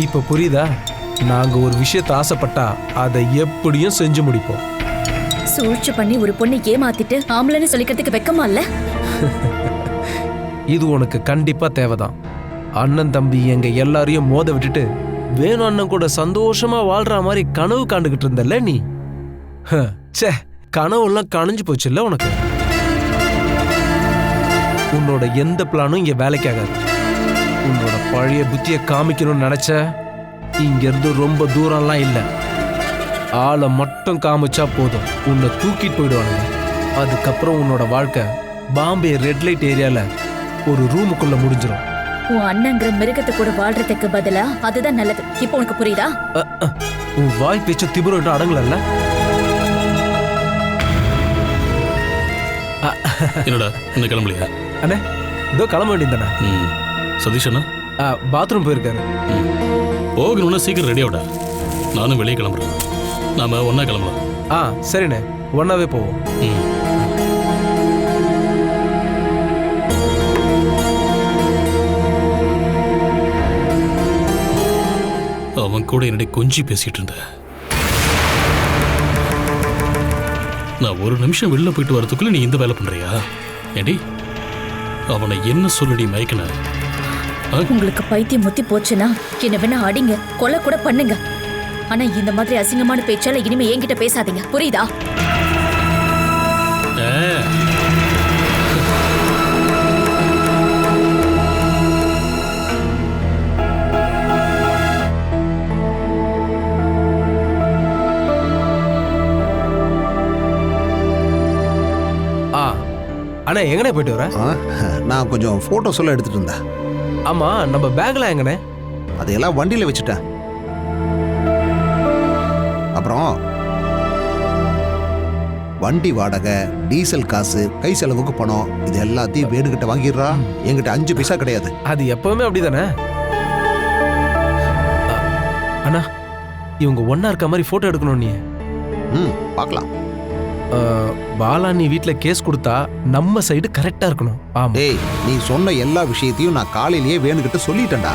இப்ப புரியுதா? நாங்க ஒரு விஷயத்தை ஆசைப்பட்டா அதை எப்படியும் செஞ்சு முடிப்போம். சூழ்ச்சி பண்ணி ஒரு பொண்ணை ஏமாத்திட்டு ஆம்பளைன்னு சொல்லிக்கிறதுக்கு வெக்கமா இல்ல? இது உனக்கு கண்டிப்பா தேவைதான். அண்ணன் தம்பி எங்க எல்லாரையும் மோத விட்டுட்டு வேணு அண்ணன் கூட சந்தோஷமா வாழ்ற மாதிரி கனவு காண்டுகிட்டு இருந்தல்ல நீ. சே, கனவுலாம் கணிஞ்சு போச்சுல்ல உனக்கு. உன்னோட எந்த பிளானும் இங்க வேலைக்காகாது. உன்னோட பழைய புத்தியை காமிக்கணும்னு நினைச்ச இங்க இருந்து ரொம்ப தூரம்லாம் இல்லை. ஆளை மட்டும் காமிச்சா போதும், உன்னை தூக்கிட்டு போயிடுவானுங்க. அதுக்கப்புறம் உன்னோட வாழ்க்கை பாம்பே ரெட் லைட் ஏரியால ஒரு ரூமுக்குள்ள முடிஞ்சிடும். உன் அண்ணங்கிற மிருகத்தை கூட வாழ்றதுக்கு பதிலா அதுதான் நல்லது. இப்போ உனக்கு புரியுதா? உன் வாய் பேச்ச திபுரம் அடங்கலல்ல? என்னடா என்ன கிளம்பலையா? அண்ணே, இதோ கிளம்ப வேண்டியதானே. சதீஷ் அண்ணா பாத்ரூம் போயிருக்காரு. போகணும்னா சீக்கிரம் ரெடி ஆகுடா. நானும் வெளியே கிளம்புறேன். நாம ஒன்னா கிளம்பலாம். சரிண்ணே, ஒன்னாவே போவோம். அவன் கூட என்னுடைய கொஞ்சி பேசிட்டு இருந்த. நான் ஒரு நிமிஷம் வெளில போயிட்டு வரதுக்குள்ள நீ இந்த வேலை பண்றியா? ஏடி, அவனை என்ன சொல்லடி மயக்கன? உங்களுக்கு பைத்தியம் முத்தி போச்சுன்னா என்ன வேணா அடிங்க, கொலை கூட பண்ணுங்க. ஆனா இந்த மாதிரி அசிங்கமான பேச்சால இனிமே என்கிட்ட பேசாதீங்க, புரியுதா? அண்ணே, எங்கனே போயிட்டு வர? நான் கொஞ்சம் போட்டோஸ் எல்லாம் எடுத்துட்டு இருந்தேன். ஆமா, நம்ம பேக்ல எங்கனே? அதையெல்லாம் வண்டியில வச்சுட்டேன். அப்புறம் வண்டி வாடகை, டீசல் காசு, கை செலவுக்கு பணம், இது எல்லாத்தையும் வேணுகிட்ட வாங்கிடுறா. என்கிட்ட 5 பைசா கிடையாது. அது எப்பவுமே அப்படிதானே? அண்ணா, இவங்க ஒன்னா இருக்க மாதிரி போட்டோ எடுக்கணும். நீ பார்க்கலாம். பாலா, நீ வீட்டுல கேஸ் கொடுத்தா நம்ம சைடு கரெக்டா இருக்கணும். டேய், நீ சொன்ன எல்லா விஷயத்தையும் நான் காலையிலேயே வேணுகிட்ட சொல்லிட்டேன்டா.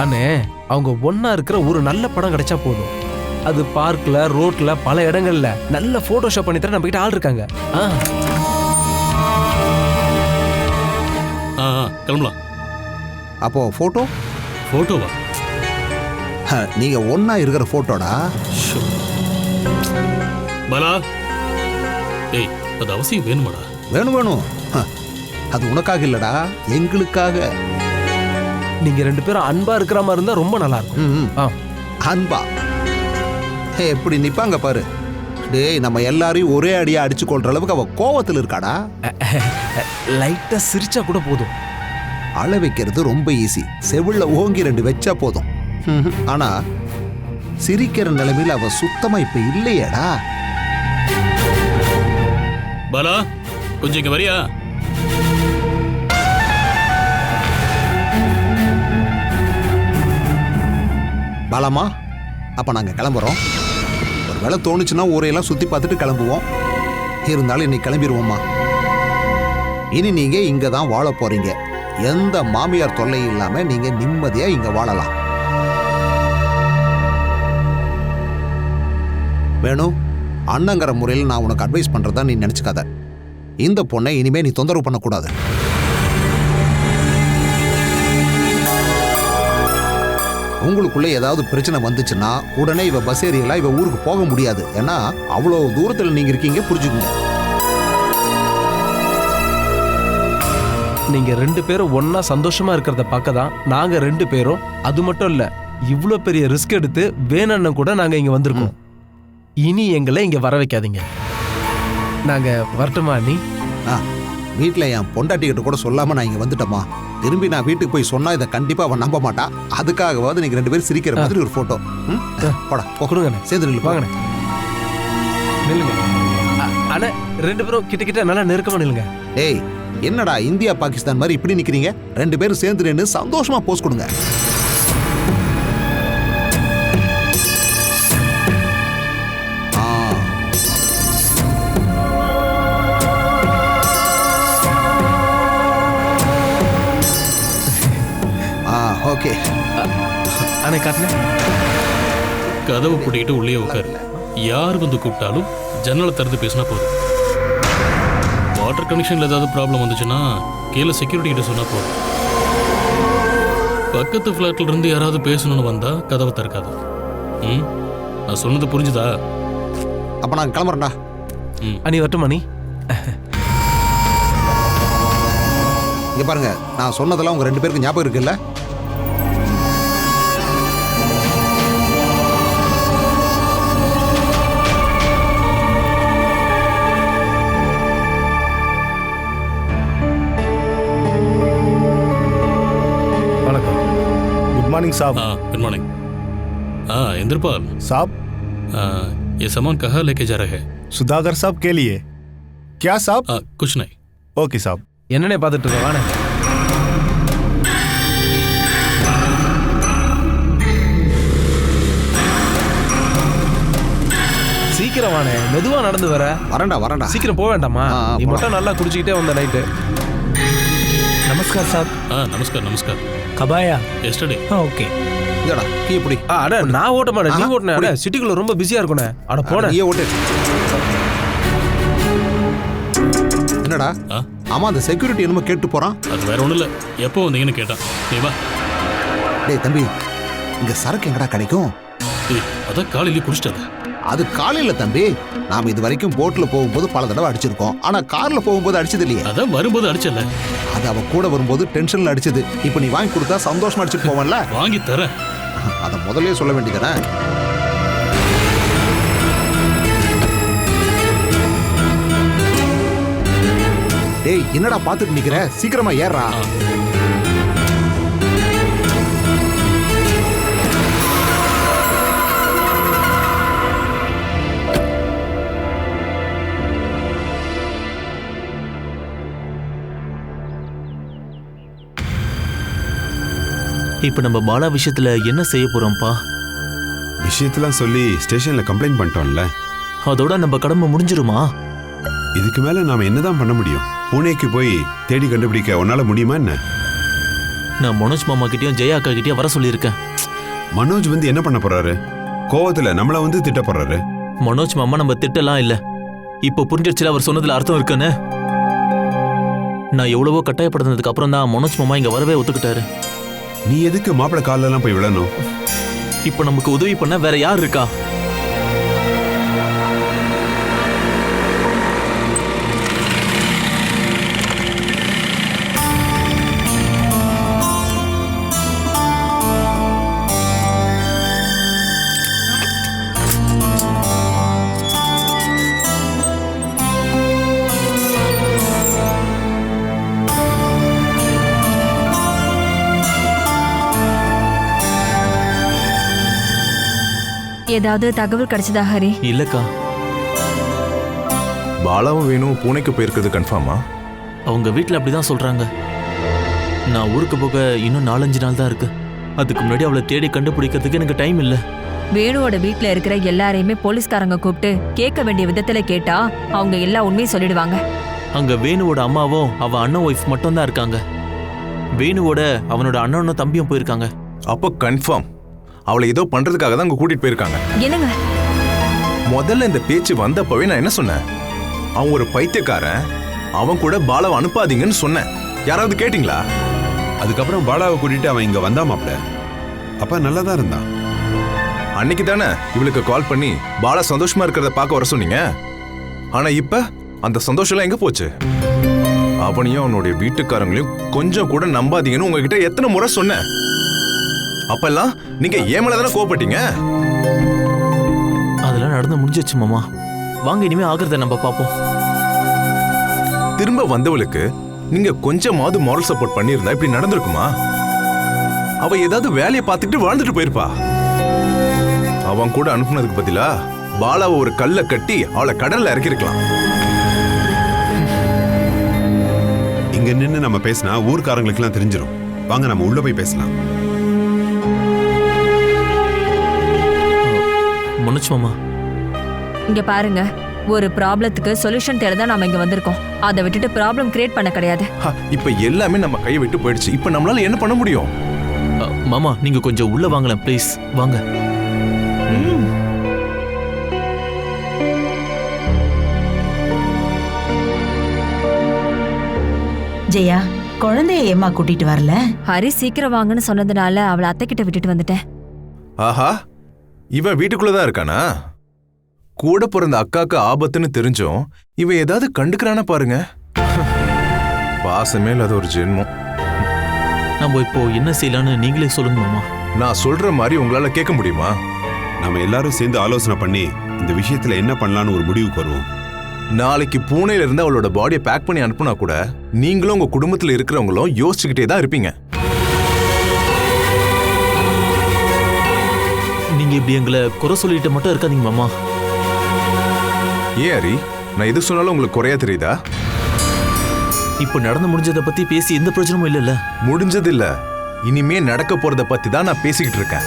அண்ணே, அவங்க ஒன்னா இருக்கிற ஒரு நல்ல படம் கிடைச்சா போதும். அது பார்க்ல, ரோட்ல, பல இடங்கள்ல நல்ல போட்டோஷாப் பண்ணி தர நம்ம கிட்ட ஆள் இருக்காங்க. கிளம்பலாம். அப்போ போட்டோ? போட்டோவா? நீங்க ஒன்னா இருக்கிற போட்டோடா. பாலா, ஏய், அது அவசியம் வேணுமாடா? வேணும். அது உனக்காக இல்லடா, எங்களுக்காக. நீங்க 2 பேரும் அன்பா இருக்கிற மாதிரி இருந்தா ரொம்ப நல்லா இருக்கும். அன்பா? எப்படி நிப்பாங்க பாரு. டேய், நம்ம எல்லாரையும் ஒரே அடியா அடிச்சு கொள்ற அளவுக்கு அவ கோவத்தில் இருக்காடா. லைட்டா சிரிச்சா கூட போதும். அழ வைக்கிறது ரொம்ப ஈஸி. செவில்ல ஓங்கி 2 வச்சா போதும். ஆனா சிரிக்கிற நிலைமையில அவ சுத்தமா இப்ப இல்லையேடா. பாலா, கொஞ்சம் இங்க வரியா? பாலாமா, அப்ப நாங்க கிளம்புறோம். ஒரு வேளை தோணுச்சுன்னா ஊரையெல்லாம் சுத்தி பார்த்துட்டு கிளம்புவோம். இருந்தாலும் இன்னைக்கு கிளம்பிடுவோம்மா. இனி நீங்க இங்க தான் வாழ போறீங்க. எந்த மாமியார் தொல்லையும் இல்லாம நீங்க நிம்மதியா இங்க வாழலாம். வேணும், அண்ணங்கிற முறையில் நான் உனக்கு அட்வைஸ் பண்றதா நீ நினைச்சுக்காத. இந்த பொண்ணை இனிமே நீ தொந்தரவு பண்ணக்கூடாது. உங்களுக்குள்ள ஏதாவது பிரச்சனை வந்துச்சுன்னா உடனே இவ பஸ் ஏரியெல்லாம் இவ ஊருக்கு போக முடியாது. ஏன்னா அவ்வளவு தூரத்துல நீங்க இருக்கீங்க, புரிஞ்சுக்கோங்க. நீங்க 2 பேரும் ஒன்னா சந்தோஷமா இருக்கிறத பார்க்க தான் நாங்க 2 பேரும், அது மட்டும் இல்ல இவ்வளோ பெரிய ரிஸ்க் எடுத்து வேணும்னு கூட நாங்க இங்க வந்திருக்கோம். இனி எங்களை இங்க வர வைக்காதீங்க. நாங்க வரட்டுமா நீ? வீட்டில் என் பொண்டாட்டிக்கிட்ட கூட சொல்லாம நான் இங்க வந்துட்டோமா. திரும்பி நான் வீட்டுக்கு போய் சொன்னா இதை கண்டிப்பா அவன் நம்ப மாட்டா. அதுக்காகவாவது நீங்க 2 பேரும் சிரிக்கிற மாதிரி ஒரு போட்டோ போடா கொடுங்க. சேர்ந்து நில்லு. வாங்கண்ணே, நில்லுங்க. அண்ணே 2 பேரும் கிட்ட கிட்ட நல்லா நெருக்கமா நில்லுங்க. ஏய், என்னடா இந்தியா பாகிஸ்தான் மாதிரி இப்படி நிக்கிறீங்க? 2 பேரும் சேர்ந்து நின்று சந்தோஷமா போஸ் கொடுங்க. ஓகே அண்ணே காட்டுங்க. கதவு பூட்டிக்கிட்டு உள்ளே உட்காரு. யார் வந்து கூப்பிட்டாலும் ஜன்னலை திறந்து பேசினா போதும். வாட்டர் கனெக்ஷன்ல ஏதாவது ப்ராப்ளம் வந்துச்சுன்னா கீழே செக்யூரிட்டி கிட்ட சொன்னா போதும். பக்கத்து ஃபிளாட்ல இருந்து யாராவது பேசணும்னு வந்தா கதவை திறக்காது. நான் சொன்னது புரிஞ்சுதா? அப்ப நான் கிளம்புறேன்டா. அனி வரட்டுமா நீ? இங்க பாருங்க, நான் சொன்னதெல்லாம் உங்க 2 பேருக்கு ஞாபகம் இருக்குல்ல? मॉर्निंग साहब। Good morning. इंद्रपाल साहब, ये सामान कहाँ लेके जा रहे हैं? सुधाकर साहब के लिए। क्या साहब? कुछ नहीं। ओके साहब। என்னனே பார்த்துட்டு இருக்க? வாணே சீக்கிரம் வாணே, மெதுவா நடந்து வர. வரேன்டா. சீக்கிரம் போக வேண்டாமா? நீ மட்டும் நல்லா குடிச்சிக்கிட்டே வந்த நைட்டு. नमस्कार साहब। नमस्कार नमस्कार। कब आया? यस्टरडे। ओके। இதடா கீ புடி. அட நான் ஓட்ட மாட்டேன், நீ ஓட்டுனே. அட சிட்டிக்குள்ள ரொம்ப பிஸியா இருக்கனே. அட போடா. நீயே ஓட்டு. என்னடா? ஆமா, அந்த செக்யூரிட்டி என்னமோ கேட்டு போறான். அது வேற ஒண்ணும் இல்ல, எப்போ வந்தீங்கன்னு கேட்டான். நீ வா. டேய் தம்பி, இங்க சரக்கு எங்கடா கிடைக்கும்? அத காலையில குடிச்சிட்டல. அது காலையில தம்பி, நாம இது வரைக்கும் போட்ல போகும்போது பல தடவை அடிச்சிருக்கோம். ஆனா கார்ல போகும்போது அடிச்சது இல்லையே. அத வரும்போது அடிச்சல. அது அவ கூட வரும்போது டென்ஷன்ல அடிச்சது. இப்போ நீ வாங்கி கொடுத்தா சந்தோஷமா அடிச்சிட்டு போவல்ல? வாங்கி தரேன். அத முதல்லயே சொல்ல வேண்டியதானே? டேய் என்னடா பாத்துட்டு நிக்கிற? சீக்கிரமா ஏறா. இப்ப நம்ம பாலா விஷயத்துல என்ன செய்ய போறோம்ப்பா? விஷயத்தெல்லாம் சொல்லி ஸ்டேஷன்ல கம்ப்ளைண்ட் பண்ணிட்டோம்ல, அதோட நம்ம கடமை முடிஞ்சிருமா? இதுக்கு மேல நாம என்னதான் பண்ண முடியும்? பூனேக்கு போய் தேடி கண்டுபிடிக்க உன்னால முடியுமா என்ன? நான் மனோஜ் மாமா கிட்டயும் ஜெயா அக்கா கிட்டயும் வர சொல்லியிருக்கேன். மனோஜ் வந்து என்ன பண்ண போறாரு? கோவத்துல நம்மள வந்து திட்ட போறாரு. மனோஜ் மாமா நம்ம திட்டலாம் இல்ல. இப்போ புரிஞ்சிருச்சுல அவர் சொன்னதுல அர்த்தம் இருக்குன்னு. நான் எவ்வளவோ கட்டாயப்படுத்தினதுக்கு அப்புறம் தான் மனோஜ் மாமா இங்க வரவே ஒத்துக்கிட்டாரு. நீ எதுக்கு மாப்பிள கால்ல எல்லாம் போய் விழணும்? இப்ப நமக்கு உதவி பண்ண வேற யார் இருக்கா? ஏதாவது தகவல் கிடைச்சதா ஹரி? இல்லக்கா. பாலாவும் வேணும் பூனேக்கு போயிருக்கிறது கன்ஃபார்மா? அவங்க வீட்டில் அப்படிதான் சொல்றாங்க. நான் ஊருக்கு போக இன்னும் 4-5 நாள் தான் இருக்கு. அதுக்கு முன்னாடி அவளை தேடி கண்டுபிடிக்கிறதுக்கு எனக்கு டைம் இல்லை. வேணுவோட வீட்டுல இருக்கிற எல்லாரையுமே போலீஸ்காரங்க கூப்பிட்டு கேட்க வேண்டிய விதத்துல கேட்டா அவங்க எல்லா உண்மையும் சொல்லிடுவாங்க. அங்க வேணுவோட அம்மாவும் அவ அண்ணன் ஒய்ஃப் மட்டும் தான் இருக்காங்க. வேணுவோட அவனோட அண்ணனும் தம்பியும் போயிருக்காங்க. அப்போ கன்ஃபார்ம் அவளை ஏதோ பண்றதுக்காக தான் அங்க கூட்டிட்டு போயிருக்காங்க. என்னங்க முதல்ல இந்த பேச்சு வந்தப்பவே நான் என்ன சொன்னேன்? அவன் ஒரு பைத்தியக்காரன், அவன் கூட பாலாவை அனுப்பாதீங்கன்னு சொன்னேன். யாராவது கேட்டீங்களா? அதுக்கப்புறம் பாலாவை கூட்டிட்டு அவன் இங்க வந்தா மாப்ள. அப்பா நல்லா தான் இருந்தா. அன்னைக்கு தானே இவளுக்கு கால் பண்ணி பாலா சந்தோஷமா இருக்கிறத பார்க்க வர சொன்னீங்க. ஆனா இப்ப அந்த சந்தோஷம் எங்க போச்சு? அவனையும் அவனுடைய வீட்டுக்காரங்களையும் கொஞ்சம் கூட நம்பாதீங்கன்னு உங்ககிட்ட எத்தனை முறை சொன்னேன். அப்பெல்லாம் நீங்க ஏமலதானே கோபப்பட்டீங்க. அதெல்லாம் நடந்து முடிஞ்சிச்சு மாமா. வாங்க இனிமே ஆகிறத நம்ம பார்ப்போம். திரும்ப வந்தவளுக்கு நீங்க கொஞ்சமாவது மாரல் சப்போர்ட் பண்ணியிருந்தா இப்படி நடந்திருக்குமா? அவ ஏதாவது வேலையை பார்த்துட்டு வாழ்ந்துட்டு போயிருப்பா. அவன் கூட அனுப்புனதுக்கு பதிலா பாலாவை ஒரு கல்லை கட்டி அவளை கடல்ல இறக்கிருக்கலாம். இங்க நின்று நம்ம பேசினா ஊர்க்காரங்களுக்கு எல்லாம் தெரிஞ்சிடும். வாங்க நம்ம உள்ள போய் பேசலாம். மனுஷ் மாமா, இங்க பாருங்க, ஒரு ப்ராப்ளத்துக்கு சொல்யூஷன் தேட தான் நாம இங்க வந்திருக்கோம். அதை விட்டுட்டு ப்ராப்ளம் கிரியேட் பண்ண கிடையாது. இப்ப எல்லாமே நம்ம கையை விட்டு போயிடுச்சு. இப்ப நம்மளால என்ன பண்ண முடியும்? மாமா நீங்க கொஞ்சம் உள்ள வாங்கலாம் ப்ளீஸ். வாங்க. ஜெயா, குழந்தைய ஏமா கூட்டிட்டு வரல? ஹரி சீக்கிரம் வாங்கன்னு சொன்னதுனால அவளை அத்தை கிட்ட விட்டுட்டு வந்துட்டேன். ஆஹா, இவன் வீட்டுக்குள்ளதான் இருக்கானா? கூட பிறந்த அக்காக்கு ஆபத்துன்னு தெரிஞ்சும் இவன் ஏதாவது கண்டுக்கிறானா பாருங்க. பாசமே இல்லாத ஒரு ஜென்மம். நம்ம இப்போ என்ன செய்யலான்னு நீங்களே சொல்லுங்க மாமா. நான் சொல்ற மாதிரி உங்களால கேட்க முடியுமா? நம்ம எல்லாரும் சேர்ந்து ஆலோசனை பண்ணி இந்த விஷயத்துல என்ன பண்ணலான்னு ஒரு முடிவுக்கு வருவோம். நாளைக்கு பூனேல இருந்து அவளோட பாடியை பேக் பண்ணி அனுப்புனா கூட நீங்களும் உங்க குடும்பத்துல இருக்கிறவங்களும் யோசிச்சுக்கிட்டே தான் இருப்பீங்க. நீங்க இப்படி எங்களை குறை சொல்லிட்டு மட்டும் இருக்காதீங்க மாமா. ஏன் ஹரி, நான் எது சொன்னாலும் உங்களுக்கு குறையா தெரியுதா? இப்ப நடந்து முடிஞ்சதை பத்தி பேசி எந்த பிரச்சனமும் இல்ல. முடிஞ்சது இல்ல, இனிமே நடக்க போறத பத்தி தான் நான் பேசிக்கிட்டு இருக்கேன்.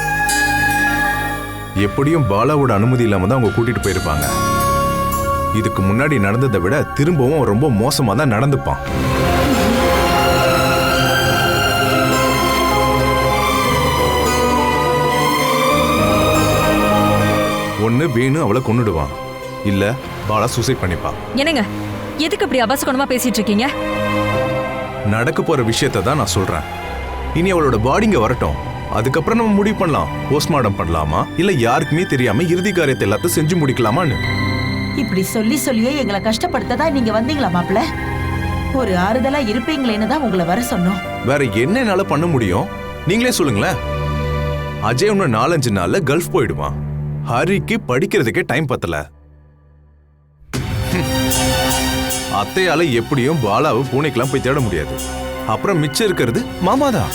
எப்படியும் பாலாவோட அனுமதி இல்லாம தான் அவங்க கூட்டிட்டு போயிருப்பாங்க. இதுக்கு முன்னாடி நடந்ததை விட திரும்பவும் ரொம்ப மோசமா தான் நடந்துப்பான். ஒண்ணு வேணு அவளை கொன்னுடுவான், இல்ல பாலா சூசைட் பண்ணிப்பா. என்னங்க, எதுக்கு இப்படி அபசகுணமா பேசிட்டு இருக்கீங்க? நடக்க போற விஷயத்தை தான் நான் சொல்றேன். இனி அவளோட பாடிங்க வரட்டும், அதுக்கப்புறம் நம்ம முடிவு பண்ணலாம். போஸ்ட்மார்ட்டம் பண்ணலாமா, இல்ல யாருக்குமே தெரியாம இறுதி காரியத்தை எல்லாத்தையும் செஞ்சு முடிக்கலாமான்னு. இப்படி சொல்லி சொல்லியே எங்களை கஷ்டப்படுத்ததா நீங்க வந்தீங்களா மாப்பிள்ள? ஒரு ஆறுதலா இருப்பீங்களேன்னு தான் உங்களை வர சொன்னோம். வேற என்ன என்னால பண்ண முடியும்? நீங்களே சொல்லுங்களேன். அஜய் இன்னும் 4-5 நாள்ல கல்ஃப் போயிடுவான். ஹரிக்கு படிக்கிறதுக்கே டைம் பத்தல. அத்தையால எப்படியும் பாலாவை பூனேக்கெல்லாம் போய் தேட முடியாது. அப்புறம் மிச்சம் இருக்கிறது மாமா தான்.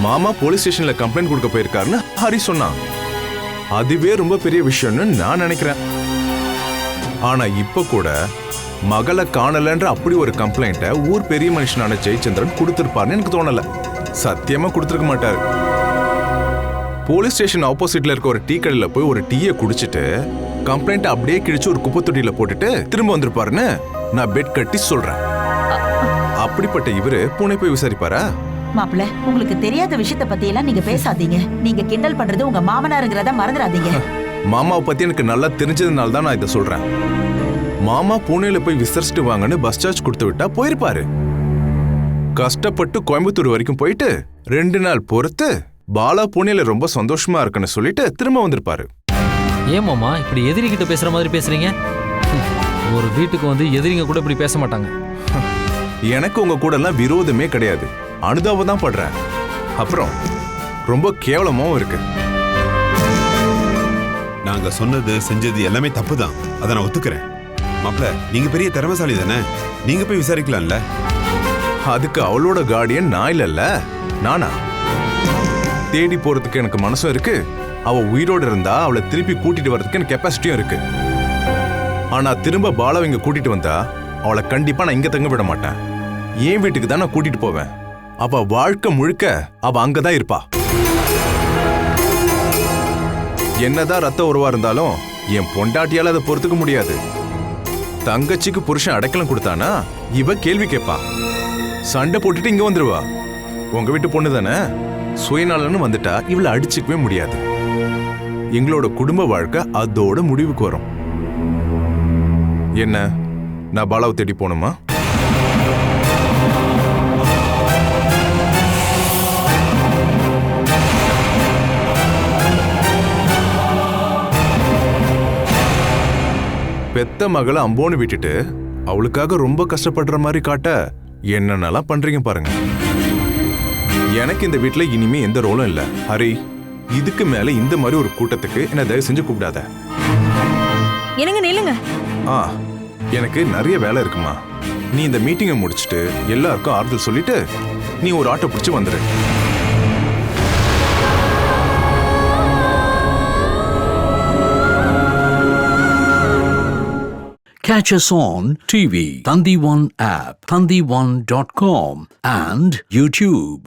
மாமா போலீஸ் ஸ்டேஷன்ல கம்ப்ளைண்ட் கொடுக்க போயிருக்காருன்னு ஹரி சொன்னான். அதுவே ரொம்ப பெரிய விஷயம்னு நான் நினைக்கிறேன். ஆனா இப்ப கூட மகளை காணலன்ற அப்படி ஒரு கம்ப்ளைண்ட ஊர் பெரிய மனுஷனான ஜெயச்சந்திரன் கொடுத்திருப்பாருன்னு எனக்கு தோணல. சத்தியமா கொடுத்திருக்க மாட்டாரு. போலீஸ் ஸ்டேஷன் ஆப்போசிட்ல இருக்க ஒரு டீ கடையில போய் ஒரு டீயை குடிச்சிட்டு கம்ப்ளைண்ட் அப்படியே கிழிச்சு ஒரு குப்பை தொட்டியில போட்டுட்டு திரும்ப வந்திருப்பாருன்னு நான் பெட் கட்டி சொல்றேன். அப்படிப்பட்ட இவரு பூனே போய் விசாரிப்பாரா? மாப்பிள்ள, உங்களுக்கு தெரியாத விஷயத்த பத்தி எல்லாம் நீங்க பேசாதீங்க. நீங்க கிண்டல் பண்றது உங்க மாமனாருங்கிறத மறந்துடாதீங்க. மாமாவை பத்தி எனக்கு நல்லா தெரிஞ்சதுனால தான் நான் இதை சொல்றேன். மாமா பூனேல போய் விசாரிச்சுட்டு வாங்கன்னு பஸ் சார்ஜ் கொடுத்து விட்டா போயிருப்பாரு. கஷ்டப்பட்டு கோயம்புத்தூர் வரைக்கும் போயிட்டு 2 நாள் பொறுத்து பாலா பூனேல ரொம்ப சந்தோஷமா இருக்குன்னு சொல்லிட்டு திரும்ப வந்திருப்பாரு. ஏமாமா இப்படி எதிரிகிட்ட பேசுற மாதிரி பேசுறீங்க? ஒரு வீட்டுக்கு வந்து எதிரிங்க கூட இப்படி பேச மாட்டாங்க. எனக்கு உங்க கூட எல்லாம் விரோதமே கிடையாது, அனுதாபம் தான் படுறேன். அப்புறம் ரொம்ப கேவலமாவும் இருக்கு. நாங்க சொன்னது செஞ்சது எல்லாமே தப்பு தான், அதை நான் ஒத்துக்கிறேன். மாப்பிள்ள, நீங்க பெரிய திறமைசாலி தானே, நீங்க போய் விசாரிக்கலாம்ல. அதுக்கு அவளோட கார்டியன் நான் இல்லல்ல, நானா? தேடி போறதுக்கு எனக்கு மனசும் இருக்கு. அவ உயிரோடு இருந்தா அவளை திருப்பி கூட்டிட்டு வர்றதுக்கு எனக்கு கெப்பாசிட்டியும் இருக்கு. ஆனா திரும்ப பாலாவை இங்க கூட்டிட்டு வந்தா அவளை கண்டிப்பா நான் இங்க தங்க விட மாட்டேன். என் வீட்டுக்கு தான் நான் கூட்டிட்டு போவேன். அவ வாழ்க்கை முழுக்க அவ அங்கதான் இருப்பா. என்னதான் ரத்த உறவா இருந்தாலும் என் பொண்டாட்டியால அதை பொறுத்துக்க முடியாது. தங்கச்சிக்கு புருஷன் அடைக்கலம் கொடுத்தானா இவ கேள்வி கேட்பா, சண்டை போட்டுட்டு இங்க வந்துருவா. உங்க வீட்டு பொண்ணு தானே, சுயநலன்னு வந்துட்டா இவளை அடிச்சுக்கவே முடியாது. எங்களோட குடும்ப வாழ்க்கை அதோட முடிவுக்கு வரும். என்ன, நான் பாலாவை தேடி போகணுமா? பெத்த மகளை அம்போன்னு விட்டுட்டு அவளுக்காக ரொம்ப கஷ்டப்படுற மாதிரி காட்ட என்னென்னலாம் பண்றீங்க பாருங்க. எனக்கு இந்த வீட்டுல இனிமே எந்த ரோலும் இல்ல. ஹரி, இதுக்கு மேல இந்த மாதிரி ஒரு கூட்டத்துக்கு என்ன தயவு செஞ்சு கூப்பிடாத. என்னங்க நில்லுங்க. எனக்கு நிறைய வேலை இருக்குமா. நீ இந்த மீட்டிங்கை முடிச்சுட்டு எல்லாருக்கும் ஆறுதல் சொல்லிட்டு நீ ஒரு ஆட்டோ பிடிச்சு வந்துரு. Catch us on TV, Thandivan app, thandivan.com and YouTube.